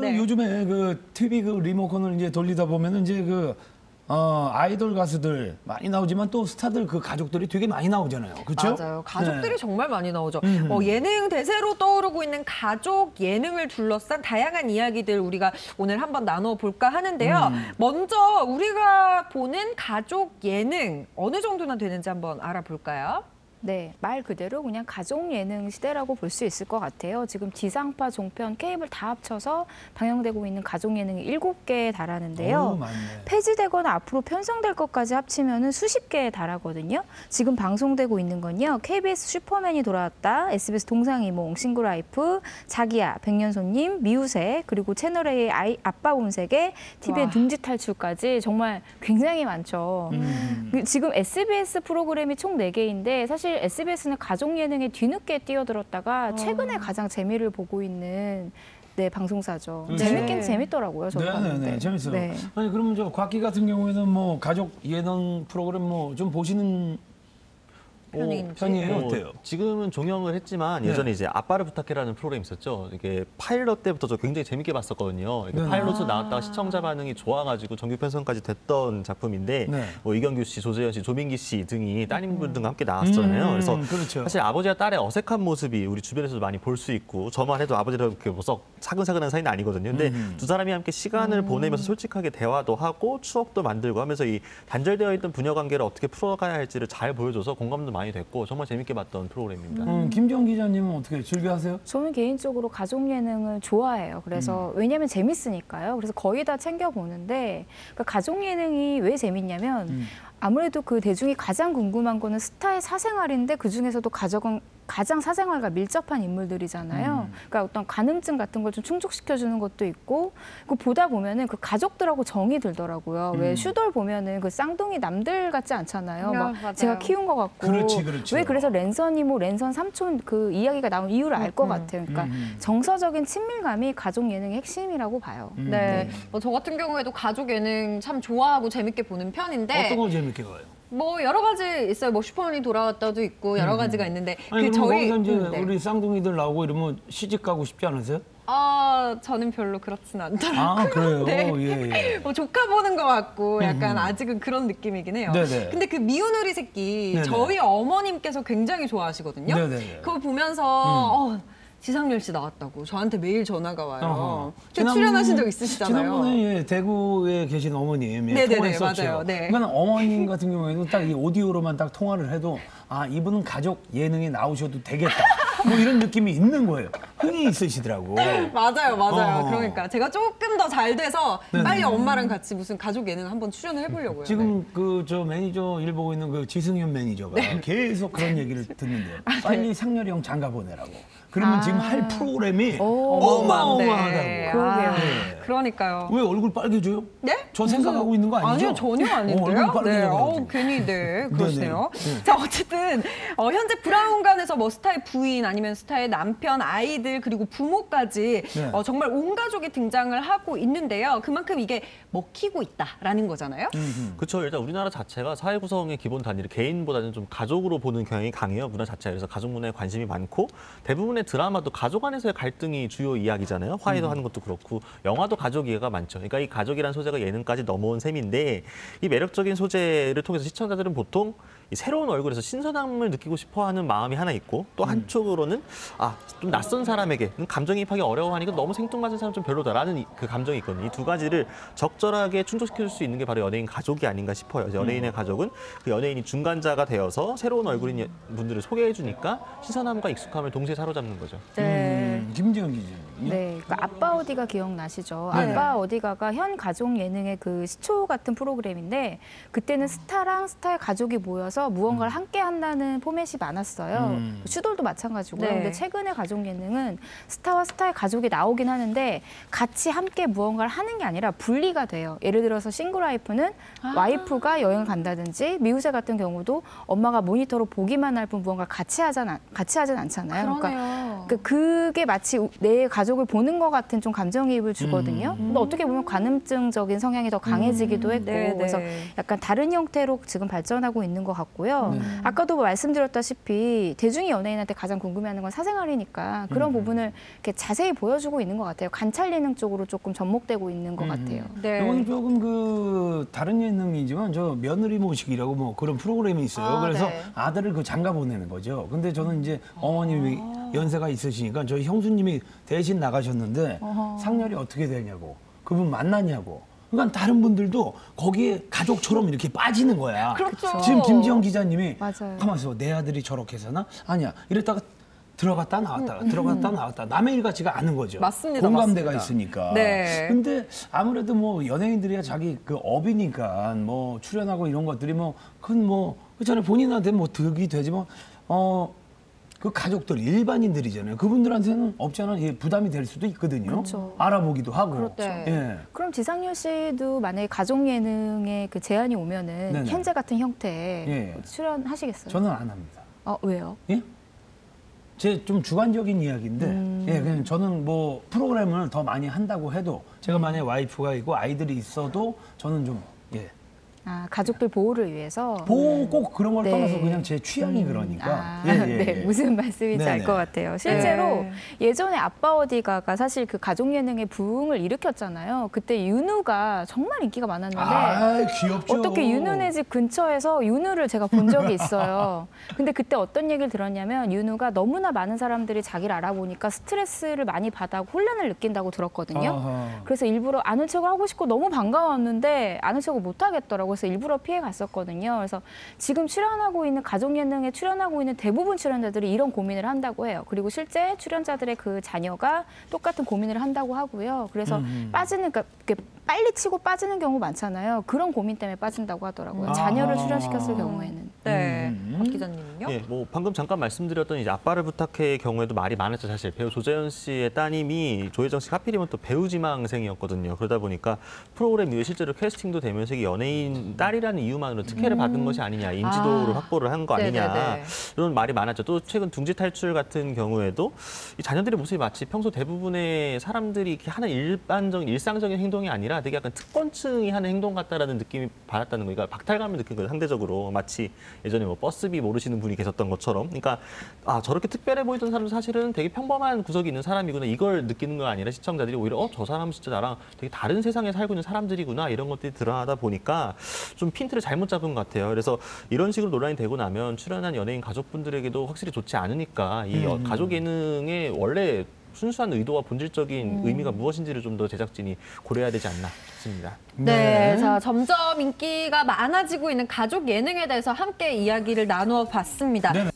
네. 요즘에 그 TV 그 리모컨을 이제 돌리다 보면은 이제 아이돌 가수들 많이 나오지만 또 스타들 그 가족들이 되게 많이 나오잖아요. 그렇죠? 맞아요. 가족들이 네. 정말 많이 나오죠. 예능 대세로 떠오르고 있는 가족 예능을 둘러싼 다양한 이야기들 우리가 오늘 한번 나눠볼까 하는데요. 먼저 우리가 보는 가족 예능 어느 정도나 되는지 한번 알아볼까요? 네, 말 그대로 그냥 가족 예능 시대라고 볼 수 있을 것 같아요. 지금 지상파, 종편, 케이블 다 합쳐서 방영되고 있는 가족 예능이 7개에 달하는데요. 폐지되거나 앞으로 편성될 것까지 합치면 수십 개에 달하거든요. 지금 방송되고 있는 건요. KBS 슈퍼맨이 돌아왔다, SBS 동상이몽, 싱글라이프, 자기야, 백년손님, 미우새, 그리고 채널A의 아빠 본색에 TV의 둥지 탈출까지 정말 굉장히 많죠. 지금 SBS 프로그램이 총 4개인데 사실 SBS는 가족 예능에 뒤늦게 뛰어들었다가 최근에 가장 재미를 보고 있는 방송사죠. 재밌긴 재밌더라고요. 저도 봤는데. 네, 재밌어요. 네. 아니 그러면 저 곽기 같은 경우에는 뭐 가족 예능 프로그램 뭐 좀 보시는 편이에요? 어때요? 지금은 종영을 했지만 예전에 이제 아빠를 부탁해라는 프로그램 있었죠. 이게 파일럿 때부터 저 굉장히 재밌게 봤었거든요. 이게 파일럿으로 나왔다가 시청자 반응이 좋아가지고 정규 편성까지 됐던 작품인데 뭐 이경규 씨, 조재현 씨, 조민기 씨 등이 따님분 등과 함께 나왔잖아요. 그래서 그렇죠. 사실 아버지와 딸의 어색한 모습이 우리 주변에서도 많이 볼 수 있고 저만 해도 아버지랑 이렇게 썩 사근사근한 사이는 아니거든요. 근데 두 사람이 함께 시간을 보내면서 솔직하게 대화도 하고 추억도 만들고 하면서 이 단절되어 있던 부녀 관계를 어떻게 풀어가야 할지를 잘 보여줘서 공감도 많이 됐고 정말 재밌게 봤던 프로그램입니다. 김지영 기자님은 어떻게 즐겨하세요? 저는 개인적으로 가족 예능을 좋아해요. 그래서 왜냐하면 재밌으니까요. 그래서 거의 다 챙겨 보는데 그러니까 가족 예능이 왜 재밌냐면 아무래도 그 대중이 가장 궁금한 거는 스타의 사생활인데 그 중에서도 가장 사생활과 밀접한 인물들이잖아요. 그러니까 어떤 가늠증 같은 걸 좀 충족시켜주는 것도 있고, 그 보다 보면은 그 가족들하고 정이 들더라고요. 왜 슈돌 보면은 그 쌍둥이 남들 같지 않잖아요. 막 제가 키운 것 같고. 그렇죠. 왜 그래서 랜선 이모, 랜선 삼촌 그 이야기가 나온 이유를 알 것 같아요. 그러니까 정서적인 친밀감이 가족 예능의 핵심이라고 봐요. 네. 저 같은 경우에도 가족 예능 참 좋아하고 재밌게 보는 편인데. 어떤 거 재밌게 봐요? 뭐 여러 가지 있어요. 뭐 슈퍼맨이 돌아왔다도 있고 여러 가지가 있는데 아니, 저희 이제 우리 쌍둥이들 나오고 이러면 시집 가고 싶지 않으세요? 저는 별로 그렇진 않더라고요. 그래요? 네. 예. 뭐 조카 보는 것 같고 약간 아직은 그런 느낌이긴 해요. 네네. 근데 그 미운 우리 새끼 네네. 저희 어머님께서 굉장히 좋아하시거든요. 네네. 그거 보면서 지상렬 씨 나왔다고 저한테 매일 전화가 와요. 출연하신 적 있으시잖아요. 지난번에 대구에 계신 어머님 통화했었죠. 맞아요. 네. 그러니까 어머님 같은 경우에는 딱 이 오디오로만 딱 통화를 해도 이분은 가족 예능에 나오셔도 되겠다. 뭐 이런 느낌이 있는 거예요. 흥이 있으시더라고. 맞아요. 그러니까 제가 조금 더 잘 돼서 빨리 엄마랑 같이 무슨 가족 예능 한번 출연을 해보려고요. 지금 저 매니저 일 보고 있는 그 지승현 매니저가 계속 그런 얘기를 듣는데요. 빨리 상렬이 형 장가 보내라고. 그러면 지금 할 프로그램이 어마어마하다고. 그러게요. 그러니까요. 왜 얼굴 빨개져요? 네? 저 생각하고 있는 거 아니죠? 아니요, 전혀 아닌데요. 얼굴 빨개져가지고. 괜히 그러시네요. 자, 어쨌든 현재 브라운관에서 뭐 스타의 부인 아니면 스타의 남편, 아이들 그리고 부모까지 정말 온 가족이 등장을 하고 있는데요. 그만큼 이게 먹히고 있다라는 거잖아요. 그렇죠. 일단 우리나라 자체가 사회 구성의 기본 단위를 개인보다는 좀 가족으로 보는 경향이 강해요. 문화 자체가. 그래서 가족 문화에 관심이 많고 대부분의 드라마도 가족 안에서의 갈등이 주요 이야기잖아요. 화해도 하는 것도 그렇고 영화도 가족 이해가 많죠. 그러니까 이 가족이라는 소재가 예능까지 넘어온 셈인데 이 매력적인 소재를 통해서 시청자들은 보통 이 새로운 얼굴에서 신선함을 느끼고 싶어하는 마음이 하나 있고 또 한쪽으로는 좀 낯선 사람에게 감정이입하기 어려워하니까 너무 생뚱맞은 사람 좀 별로다라는 그 감정이 있거든요. 이 두 가지를 적절하게 충족시킬 수 있는 게 바로 연예인 가족이 아닌가 싶어요. 연예인의 가족은 그 연예인이 중간자가 되어서 새로운 얼굴인 분들을 소개해 주니까 신선함과 익숙함을 동시에 사로잡는 거죠. 김지영 기자. 네, 그러니까 아빠 어디가 기억나시죠? 아빠 어디가가 현 가족 예능의 그 시초 같은 프로그램인데 그때는 스타랑 스타의 가족이 모여서 무언가를 함께 한다는 포맷이 많았어요. 슈돌도 마찬가지고요. 근데 최근의 가족 예능은 스타와 스타의 가족이 나오긴 하는데 같이 함께 무언가를 하는 게 아니라 분리가 돼요. 예를 들어서 싱글라이프는 와이프가 여행을 간다든지 미우새 같은 경우도 엄마가 모니터로 보기만 할 뿐 무언가 같이 하진 않잖아요. 그러니까 그게 마치 내 가족 가족을 보는 것 같은 좀 감정이입을 주거든요. 근데 어떻게 보면 관음증적인 성향이 더 강해지기도 했고 그래서 약간 다른 형태로 지금 발전하고 있는 것 같고요. 아까도 말씀드렸다시피 대중이 연예인한테 가장 궁금해하는 건 사생활이니까 그런 부분을 이렇게 자세히 보여주고 있는 것 같아요. 관찰 예능 쪽으로 조금 접목되고 있는 것 같아요. 네. 이건 조금 그 다른 예능이지만 저 며느리 모시기라고 뭐 그런 프로그램이 있어요. 그래서 네. 아들을 그 장가 보내는 거죠. 근데 저는 이제 어머님이 연세가 있으시니까 저희 형수님이 대신 나가셨는데 상렬이 어떻게 되냐고 그분 만나냐고. 그러니까 다른 분들도 거기에 가족처럼 이렇게 빠지는 거야. 그렇죠. 지금 김지영 기자님이 맞아요. 가만 있어 내 아들이 저렇게 사나? 아니야. 이랬다가 들어갔다 나왔다가 들어갔다 나왔다 남의 일 같지가 않은 거죠. 맞습니다. 공감대가 맞습니다. 있으니까. 네. 근데 아무래도 뭐 연예인들이야 자기 그 업이니까 뭐 출연하고 이런 것들이 뭐 그건 뭐 그렇잖아요. 본인한테 뭐 득이 되지만 그 가족들 일반인들이잖아요. 그분들한테는 없지 않아 부담이 될 수도 있거든요. 그렇죠. 알아보기도 하고. 그렇죠. 예. 그럼 지상렬 씨도 만약에 가족 예능에 그 제안이 오면은 네네. 현재 같은 형태에 예. 출연하시겠어요? 저는 안 합니다. 왜요? 예? 제 좀 주관적인 이야기인데, 예, 그냥 저는 뭐 프로그램을 더 많이 한다고 해도 제가 만약에 와이프가 있고 아이들이 있어도 저는 좀, 예. 가족들 보호를 위해서 보호 꼭 그런 걸 네. 떠나서 그냥 제 취향이 그러니까. 예, 예, 네, 예. 무슨 말씀인지 알 네네. 것 같아요. 실제로 네. 예전에 아빠 어디가가 사실 그 가족 예능의 부흥을 일으켰잖아요. 그때 윤우가 정말 인기가 많았는데 아, 귀엽죠. 어떻게 윤우네 집 근처에서 윤우를 제가 본 적이 있어요. 근데 그때 어떤 얘기를 들었냐면 윤우가 너무나 많은 사람들이 자기를 알아보니까 스트레스를 많이 받아 혼란을 느낀다고 들었거든요. 아하. 그래서 일부러 아는 척을 하고 싶고 너무 반가웠는데 아는 척을 못 하겠더라고요. 그래서 일부러 피해 갔었거든요. 그래서 지금 출연하고 있는 가족 예능에 출연하고 있는 대부분 출연자들이 이런 고민을 한다고 해요. 그리고 실제 출연자들의 그 자녀가 똑같은 고민을 한다고 하고요. 그래서 빠지는 그러니까 이렇게 빨리 치고 빠지는 경우 많잖아요. 그런 고민 때문에 빠진다고 하더라고요. 자녀를 출연시켰을 경우에는. 네. 박 기자님은요? 예, 뭐 방금 잠깐 말씀드렸던 이제 아빠를 부탁해의 경우에도 말이 많았죠. 사실 배우 조재현 씨의 따님이 조혜정 씨 하필이면 또 배우 지망생이었거든요. 그러다 보니까 프로그램 이후에 실제로 캐스팅도 되면서 이게 연예인 딸이라는 이유만으로 특혜를 받은 것이 아니냐, 인지도를 확보를 한 거 아니냐 네네네. 이런 말이 많았죠. 또 최근 둥지 탈출 같은 경우에도 이 자녀들의 모습이 마치 평소 대부분의 사람들이 이렇게 하는 일반적인 일상적인 행동이 아니라 되게 약간 특권층이 하는 행동 같다라는 느낌이 받았다는 거. 그러니까 박탈감을 느낀 거예요. 상대적으로 마치 예전에 뭐 버스비 모르시는 분이 계셨던 것처럼. 그러니까 저렇게 특별해 보이던 사람은 사실은 되게 평범한 구석이 있는 사람이구나 이걸 느끼는 거 아니라 시청자들이 오히려 저 사람은 진짜 나랑 되게 다른 세상에 살고 있는 사람들이구나 이런 것들이 드러나다 보니까 좀 핀트를 잘못 잡은 것 같아요. 그래서 이런 식으로 논란이 되고 나면 출연한 연예인 가족분들에게도 확실히 좋지 않으니까 이 가족 예능의 원래 순수한 의도와 본질적인 의미가 무엇인지를 좀 더 제작진이 고려해야 되지 않나 싶습니다. 네, 자 점점 인기가 많아지고 있는 가족 예능에 대해서 함께 이야기를 나누어 봤습니다. 네.